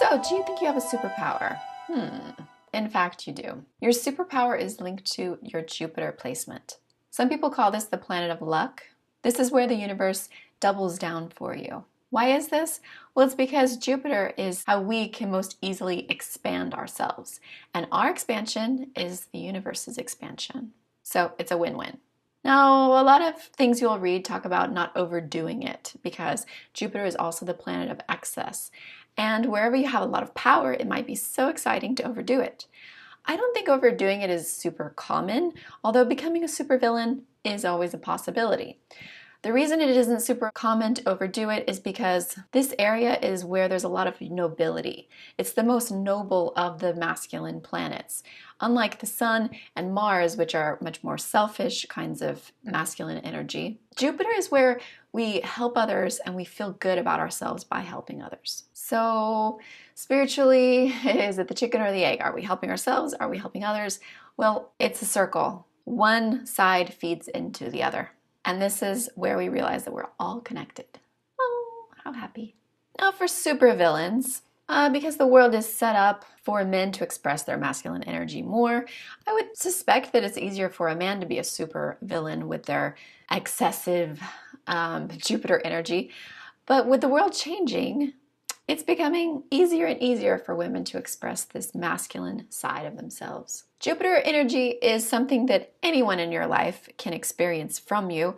So, do you think you have a superpower? In fact, you do. Your superpower is linked to your Jupiter placement. Some people call this the planet of luck. This is where the universe doubles down for you. Why is this? Well, it's because Jupiter is how we can most easily expand ourselves. And our expansion is the universe's expansion. So it's a win-win. Now, a lot of things you'll read talk about not overdoing it because Jupiter is also the planet of excess. And wherever you have a lot of power, it might be so exciting to overdo it. I don't think overdoing it is super common, although becoming a supervillain is always a possibility. The reason it isn't super common to overdo it is because this area is where there's a lot of nobility. It's the most noble of the masculine planets. Unlike the Sun and Mars, which are much more selfish kinds of masculine energy, Jupiter is where we help others and we feel good about ourselves by helping others. So spiritually, is it the chicken or the egg? Are we helping ourselves? Are we helping others? Well, it's a circle. One side feeds into the other. And this is where we realize that we're all connected. Oh, how happy. Now for supervillains, because the world is set up for men to express their masculine energy more, I would suspect that it's easier for a man to be a supervillain with their excessive Jupiter energy. But with the world changing, it's becoming easier and easier for women to express this masculine side of themselves. Jupiter energy is something that anyone in your life can experience from you,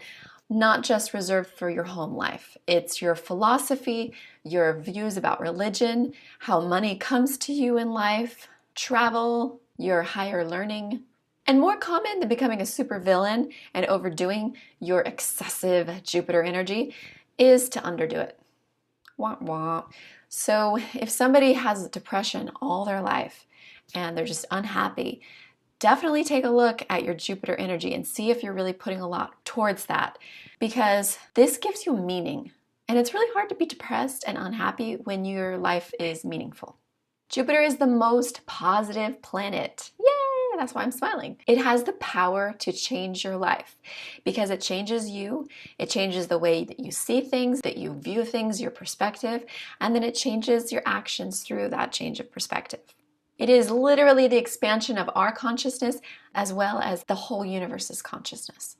not just reserved for your home life. It's your philosophy, your views about religion, how money comes to you in life, travel, your higher learning. And more common than becoming a supervillain and overdoing your excessive Jupiter energy is to underdo it. Wah, wah. So if somebody has depression all their life and they're just unhappy, definitely take a look at your Jupiter energy and see if you're really putting a lot towards that, because this gives you meaning. And it's really hard to be depressed and unhappy when your life is meaningful. Jupiter is the most positive planet. Yay! That's why I'm smiling. It has the power to change your life because it changes you. It changes the way that you see things, that you view things, your perspective, and then it changes your actions through that change of perspective. It is literally the expansion of our consciousness as well as the whole universe's consciousness.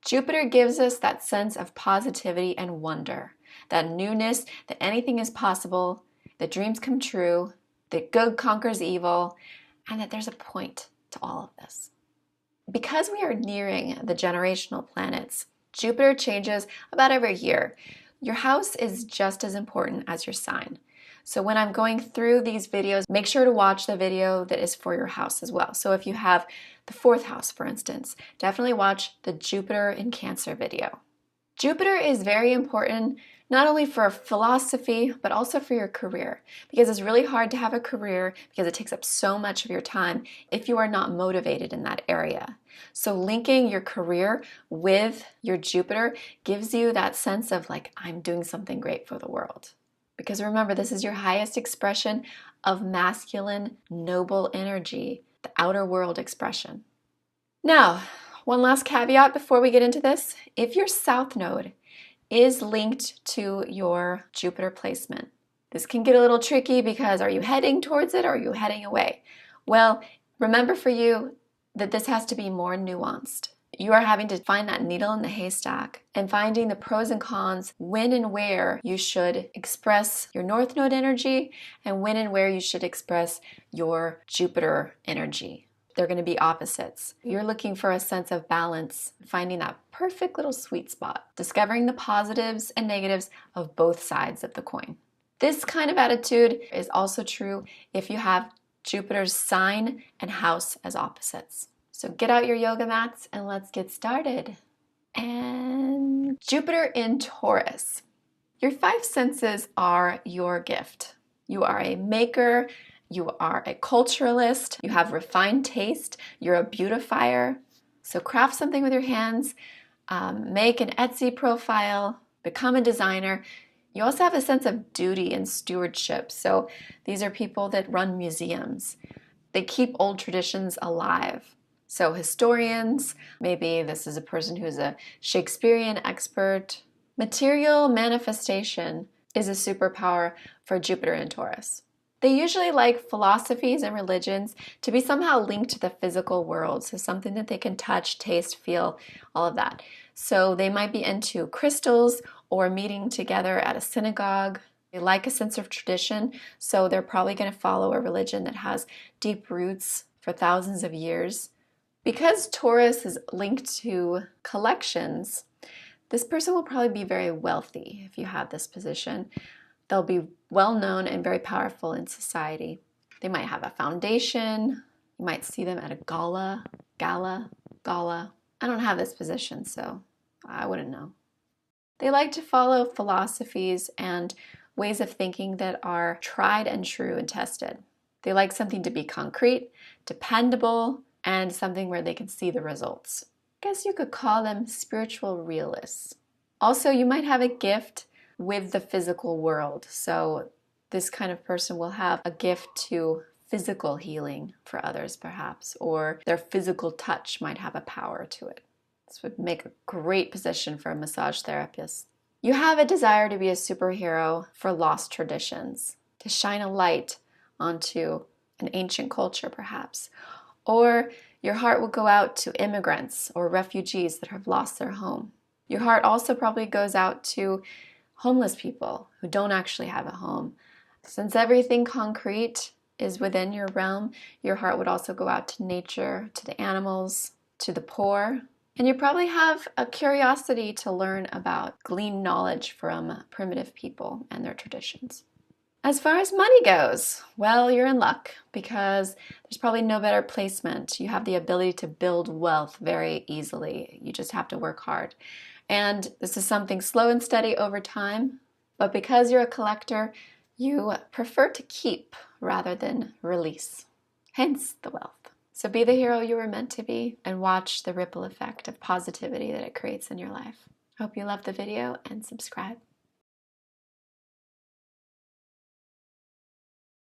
Jupiter gives us that sense of positivity and wonder, that newness, that anything is possible, that dreams come true, that good conquers evil, and that there's a point to all of this. Because we are nearing the generational planets, Jupiter changes about every year. Your house is just as important as your sign. So when I'm going through these videos, make sure to watch the video that is for your house as well. So if you have the 4th house, for instance, definitely watch the Jupiter in Cancer video. Jupiter is very important not only for philosophy, but also for your career, because it's really hard to have a career because it takes up so much of your time if you are not motivated in that area. So linking your career with your Jupiter gives you that sense of like, I'm doing something great for the world. Because remember, this is your highest expression of masculine, noble energy, the outer world expression. Now, one last caveat before we get into this. If your South Node is linked to your Jupiter placement, this can get a little tricky because are you heading towards it or are you heading away? Well, remember for you that this has to be more nuanced. You are having to find that needle in the haystack and finding the pros and cons, when and where you should express your North Node energy and when and where you should express your Jupiter energy. They're going to be opposites. You're looking for a sense of balance, finding that perfect little sweet spot, discovering the positives and negatives of both sides of the coin. This kind of attitude is also true if you have Jupiter's sign and house as opposites. So get out your yoga mats and let's get started. And Jupiter in Taurus. Your 5 senses are your gift. You are a maker, you are a culturalist, you have refined taste, you're a beautifier. So craft something with your hands, make an Etsy profile, become a designer. You also have a sense of duty and stewardship. So these are people that run museums. They keep old traditions alive. So historians, maybe this is a person who's a Shakespearean expert. Material manifestation is a superpower for Jupiter in Taurus. They usually like philosophies and religions to be somehow linked to the physical world, so something that they can touch, taste, feel, all of that. So they might be into crystals or meeting together at a synagogue. They like a sense of tradition, so they're probably going to follow a religion that has deep roots for thousands of years. Because Taurus is linked to collections, this person will probably be very wealthy if you have this position. They'll be well known and very powerful in society. They might have a foundation. You might see them at a gala. I don't have this position, so I wouldn't know. They like to follow philosophies and ways of thinking that are tried and true and tested. They like something to be concrete, dependable, and something where they can see the results. I guess you could call them spiritual realists. Also, you might have a gift with the physical world. So this kind of person will have a gift to physical healing for others, perhaps, or their physical touch might have a power to it. This would make a great position for a massage therapist. You have a desire to be a superhero for lost traditions, to shine a light onto an ancient culture, perhaps. Or your heart will go out to immigrants or refugees that have lost their home. Your heart also probably goes out to homeless people who don't actually have a home. Since everything concrete is within your realm, your heart would also go out to nature, to the animals, to the poor. And you probably have a curiosity to learn about, glean knowledge from primitive people and their traditions. As far as money goes, well, you're in luck because there's probably no better placement. You have the ability to build wealth very easily. You just have to work hard. And this is something slow and steady over time, but because you're a collector, you prefer to keep rather than release. Hence the wealth. So be the hero you were meant to be and watch the ripple effect of positivity that it creates in your life. Hope you loved the video and subscribe.